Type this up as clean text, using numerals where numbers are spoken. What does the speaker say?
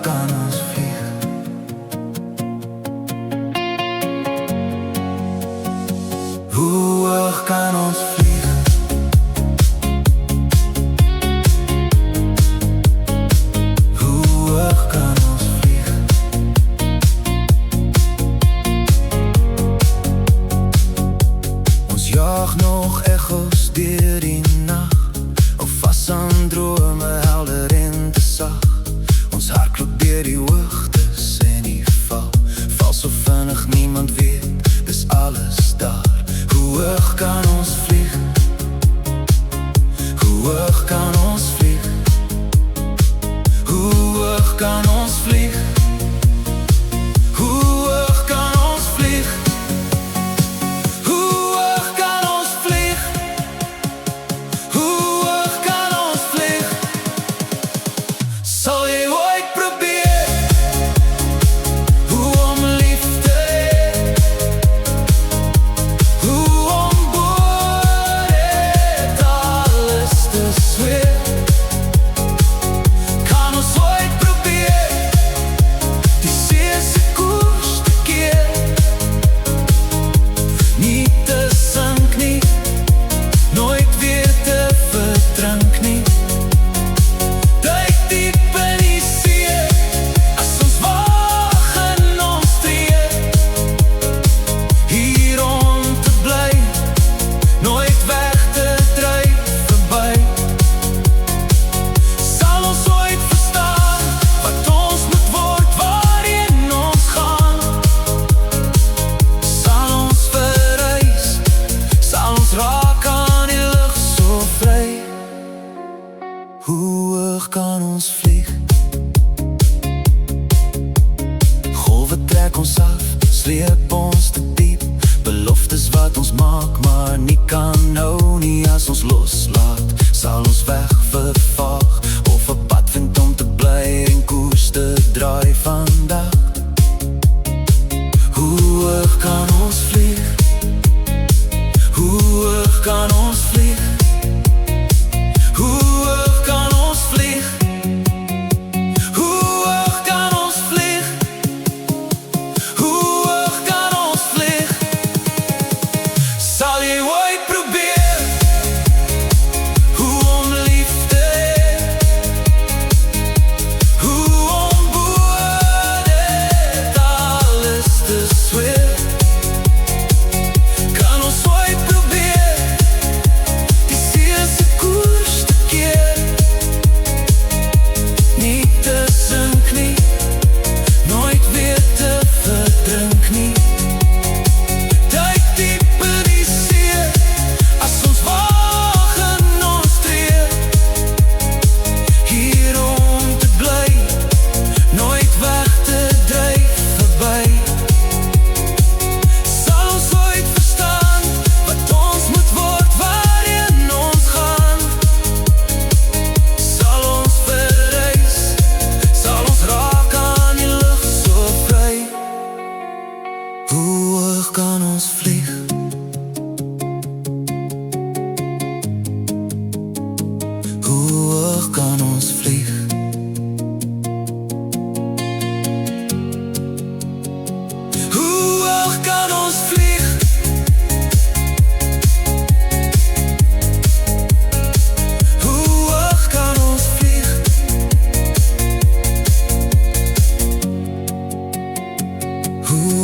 kan ons vlieg? Hoe hoog kan ons vlieg? Hoe hoog kan ons vlieg? Ons jaag nog echo's deur die nacht, of vas aan drome helder en te sag. Ons hardloop deur die hoogtes en die val so vinnig niemand weet, dis alles daar. Hoe hoog kan ons vlieg? Hoe hoog kan ons vlieg? Hoe hoog kan ons vlieg? Hoe hoog kan ons vlieg? Hoe hoog kan ons vlieg? Hoe hoog kan ons vlieg? Sal jy ooit probeer hoe om lief te hê? Hoe om bo dit alles te zweef? Kan ons ooit probeer die see se koers te keer? Nie te sink nie, nooit weer te verdrink nie. Duik diep in die see, as ons waag in ons tree. Hier om te bly, nooit weg te dryf verby. Sal ons ooit verstaan wat ons moet word, waarheen ons gaan? Sal ons verreis, sal ons raak aan die lug so vry? Hoe hoog kan ons vlieg? Golwe trek ons af, sleep ons te diep. Beloftes wat ons maak, maar nie kan nou nie. As ons loslaat, sal ons weg vervaag, of 'n pad vind om te bly en koers te draai vandag. Hoe hoog kan ons vlieg? Hoe hoog kan ons vlieg? Hoe hoog kan ons vlieg? Hoe hoog kan ons vlieg? Hoe hoog kan ons vlieg? Sal jy ooit probeer hoe om lief te hê? Hoe om bo dit alles te zweef? Kan ons ooit probeer die see se koers te keer? Nie te sink nie, nooit weer te verdrink nie. Duik diep in die see, as ons waag in ons tree. Hier om te bly, nooit weg te dryf verby. Sal ons ooit verstaan wat ons moet word, waarheen ons gaan? Sal ons verreis, sal ons raak aan die lug so vry? Hoe hoog kan ons vlieg? Hoe hoog kan ons vlieg? Hoe hoog kan ons vlieg? Hoe hoog kan ons vlieg? Hoe